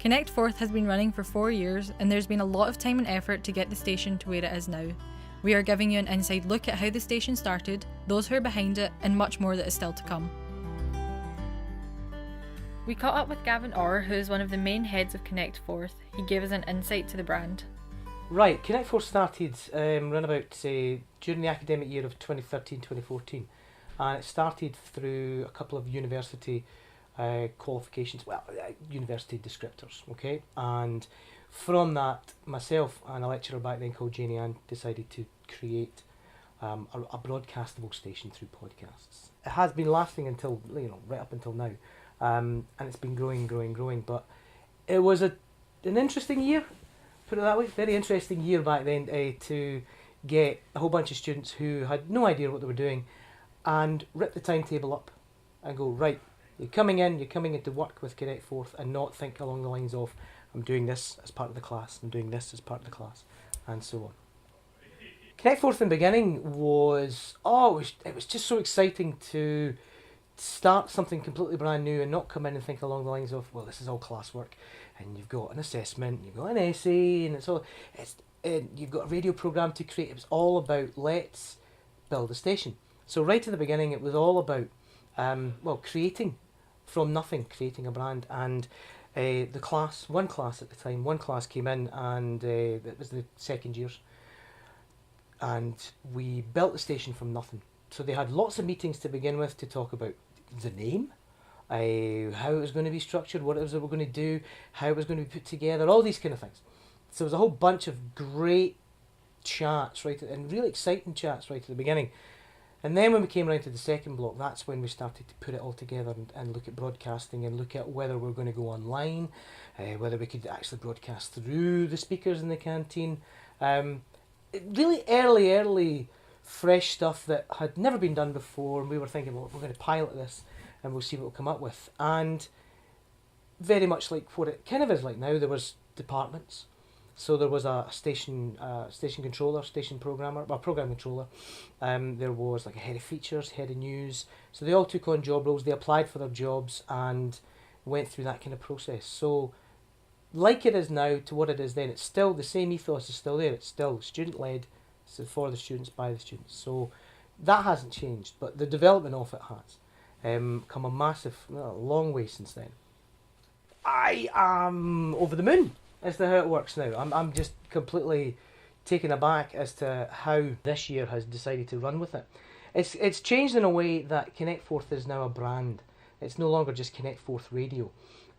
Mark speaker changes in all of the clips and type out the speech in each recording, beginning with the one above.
Speaker 1: Connect Forth has been running for 4 years, and there's been a lot of time and effort to get the station to where it is now. We are giving you an inside look at how the station started, those who are behind it, and much more that is still to come. We caught up with Gavin Orr, who is one of the main heads of Connect Forth. He gave us an insight to the brand.
Speaker 2: Right, Connect Forth started around about during the academic year of 2013-2014, and it started through a couple of university qualifications, university descriptors, okay? And from that, myself and a lecturer back then called Janie Ann decided to create a broadcastable station through podcasts. It has been lasting until, right up until now, and it's been growing, but it was an interesting year, put it that way, very interesting year back then to get a whole bunch of students who had no idea what they were doing and rip the timetable up and go, right, you're coming in to work with Connect Forth and not think along the lines of, I'm doing this as part of the class, I'm doing this as part of the class, and so on. Connect Forth in the beginning was just so exciting to start something completely brand new and not come in and think along the lines of, well, this is all classwork, and you've got an assessment, you've got an essay, and you've got a radio programme to create. It was all about, let's build a station. So right at the beginning, it was all about, creating from nothing, creating a brand. And one class came in, and it was the second years, and we built the station from nothing. So they had lots of meetings to begin with to talk about the name, how it was going to be structured, what it was that we're going to do, how it was going to be put together, all these kind of things. So there was a whole bunch of great chats, and really exciting chats right at the beginning. And then when we came around to the second block, that's when we started to put it all together and look at broadcasting and look at whether we're going to go online, whether we could actually broadcast through the speakers in the canteen. Really early fresh stuff that had never been done before, and we were thinking, well, we're going to pilot this and we'll see what we'll come up with. And very much like what it kind of is like now, there was departments. So there was a station controller, station programmer, program controller. There was like a head of features, head of news. So they all took on job roles. They applied for their jobs and went through that kind of process. So like it is now to what it is then, it's still the same ethos is still there. It's still student led, so for the students, by the students. So that hasn't changed, but the development of it has come a long way since then. I am over the moon as to how it works now. I'm just completely taken aback as to how this year has decided to run with it. It's changed in a way that Connect Forth is now a brand. It's no longer just Connect Forth Radio.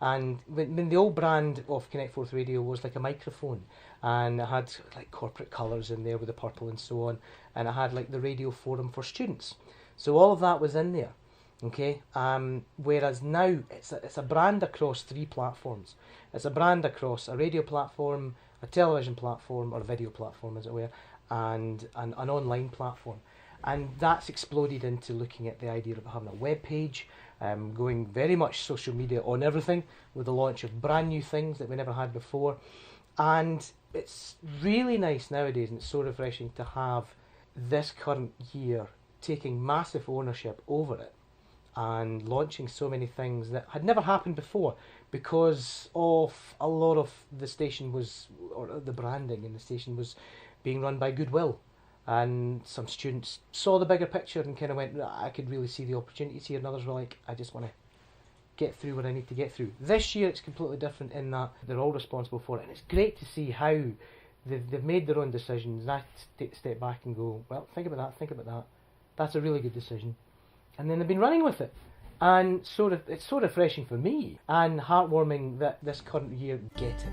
Speaker 2: And when the old brand of Connect Forth Radio was like a microphone, and it had like corporate colours in there with the purple and so on, and it had like the radio forum for students. So all of that was in there, okay. Whereas now it's a brand across 3 platforms. It's a brand across a radio platform, a television platform, or a video platform as it were, and an online platform. And that's exploded into looking at the idea of having a web page, going very much social media on everything, with the launch of brand new things that we never had before. And it's really nice nowadays, and it's so refreshing to have this current year taking massive ownership over it and launching so many things that had never happened before because of a lot of the station or the branding in the station was being run by goodwill. And some students saw the bigger picture and kind of went, I could really see the opportunities here, and others were like, I just want to get through what I need to get through. This year it's completely different in that they're all responsible for it, and it's great to see how they've made their own decisions. And I take a step back and go, well, think about that. That's a really good decision. And then they've been running with it. And it's so refreshing for me and heartwarming that this current year get it.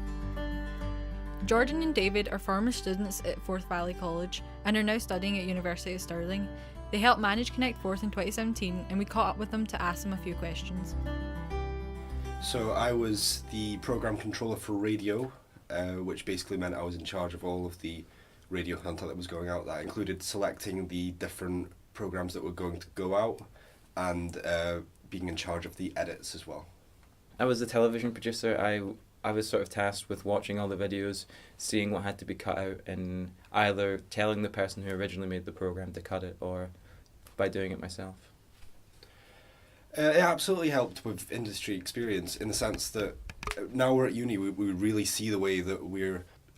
Speaker 1: Jordan and David are former students at Forth Valley College and are now studying at University of Stirling. They helped manage Connect Forth in 2017, and we caught up with them to ask them a few questions.
Speaker 3: So I was the program controller for radio, which basically meant I was in charge of all of the radio content that was going out. That included selecting the different programs that were going to go out and being in charge of the edits as well.
Speaker 4: I was the television producer. I was sort of tasked with watching all the videos, seeing what had to be cut out, and either telling the person who originally made the program to cut it or by doing it myself.
Speaker 3: It absolutely helped with industry experience in the sense that now we're at uni, we really see the way that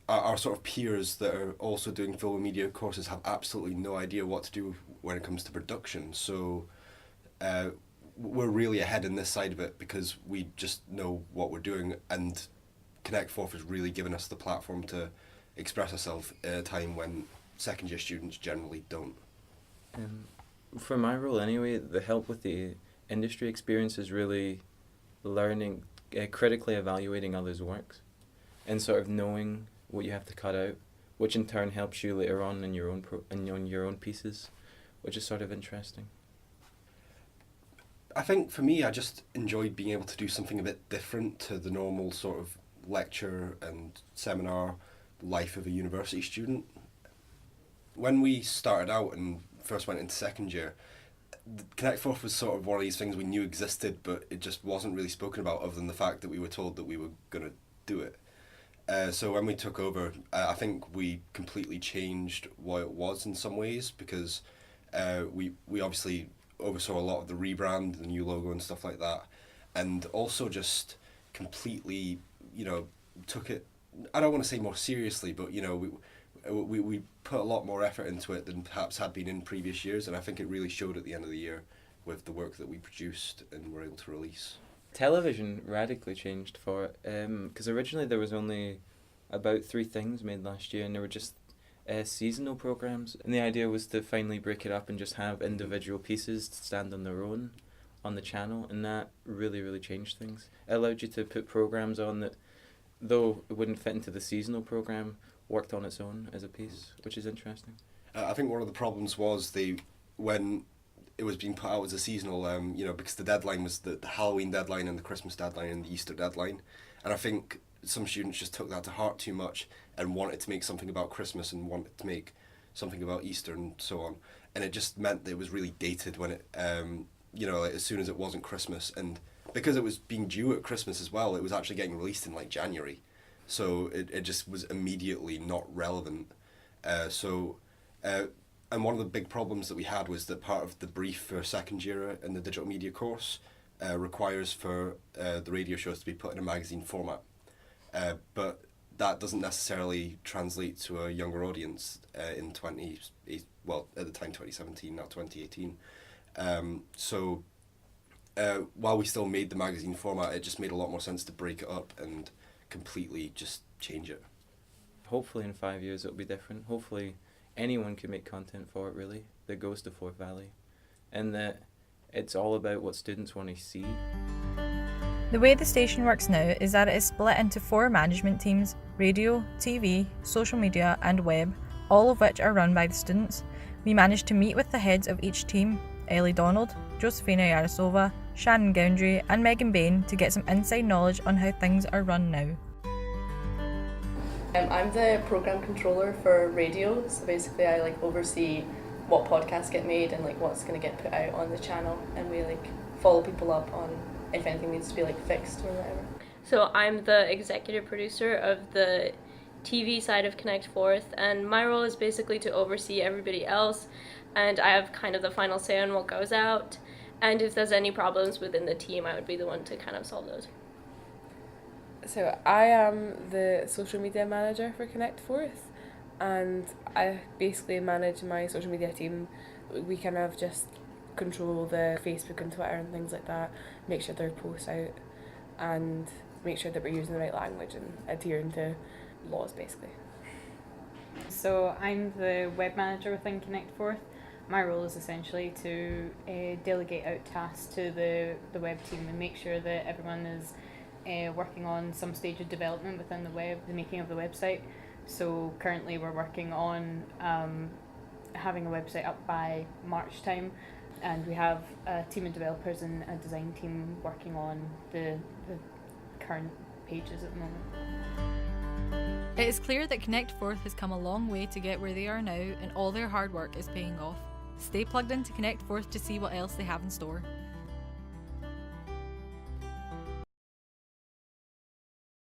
Speaker 3: our sort of peers that are also doing film and media courses have absolutely no idea what to do when it comes to production. So we're really ahead in this side of it because we just know what we're doing, and Connect Forth has really given us the platform to express ourselves at a time when second year students generally don't.
Speaker 4: For my role anyway, the help with the industry experience is really learning, critically evaluating others' works and sort of knowing what you have to cut out, which in turn helps you later on in your own pieces, which is sort of interesting.
Speaker 3: I think for me, I just enjoyed being able to do something a bit different to the normal sort of lecture and seminar life of a university student. When we started out and first went into second year, Connect Forth was sort of one of these things we knew existed, but it just wasn't really spoken about other than the fact that we were told that we were going to do it. So when we took over, I think we completely changed what it was in some ways, because we obviously oversaw a lot of the rebrand, the new logo and stuff like that, and also just completely, took it, I don't want to say more seriously, but we put a lot more effort into it than perhaps had been in previous years, and I think it really showed at the end of the year with the work that we produced and were able to release.
Speaker 4: Television radically changed for it, because originally there was only about 3 things made last year, and they were just seasonal programs, and the idea was to finally break it up and just have individual pieces to stand on their own on the channel, and that really changed things. It allowed you to put programs on that, though it wouldn't fit into the seasonal program, worked on its own as a piece, which is interesting.
Speaker 3: I think one of the problems was when it was being put out as a seasonal, because the deadline was the Halloween deadline and the Christmas deadline and the Easter deadline, and I think some students just took that to heart too much and wanted to make something about Christmas and wanted to make something about Easter and so on, and it just meant that it was really dated when it, as soon as it wasn't Christmas, and because it was being due at Christmas as well, it was actually getting released in like January, so it just was immediately not relevant. And one of the big problems that we had was that part of the brief for second year in the digital media course requires for the radio shows to be put in a magazine format. But that doesn't necessarily translate to a younger audience at the time 2017, not 2018. While we still made the magazine format, it just made a lot more sense to break it up and completely just change it.
Speaker 4: Hopefully in 5 years it'll be different. Hopefully anyone can make content for it, really, that goes to Forth Valley, and that it's all about what students want to see.
Speaker 1: The way the station works now is that it is split into 4 management teams: radio, TV, social media and web, all of which are run by the students. We managed to meet with the heads of each team, Ellie Donald, Josefina Yarosova, Shannon Goundry and Megan Bain, to get some inside knowledge on how things are run now.
Speaker 5: I'm the program controller for radio, so basically I oversee what podcasts get made and what's going to get put out on the channel, and we follow people up on if anything needs to be fixed or whatever.
Speaker 6: So I'm the executive producer of the TV side of Connect Forth, and my role is basically to oversee everybody else, and I have kind of the final say on what goes out, and if there's any problems within the team, I would be the one to kind of solve those.
Speaker 7: So I am the social media manager for Connect Forth, and I basically manage my social media team. We kind of just control the Facebook and Twitter and things like that, make sure there are posts out, and make sure that we're using the right language and adhering to laws, basically.
Speaker 8: So I'm the web manager within Connect Forth. My role is essentially to delegate out tasks to the web team and make sure that everyone is working on some stage of development within the making of the website. So currently we're working on having a website up by March time, and we have a team of developers and a design team working on the current pages at the moment.
Speaker 1: It is clear that Connect Forth has come a long way to get where they are now, and all their hard work is paying off. Stay plugged into Connect Forth to see what else they have in store.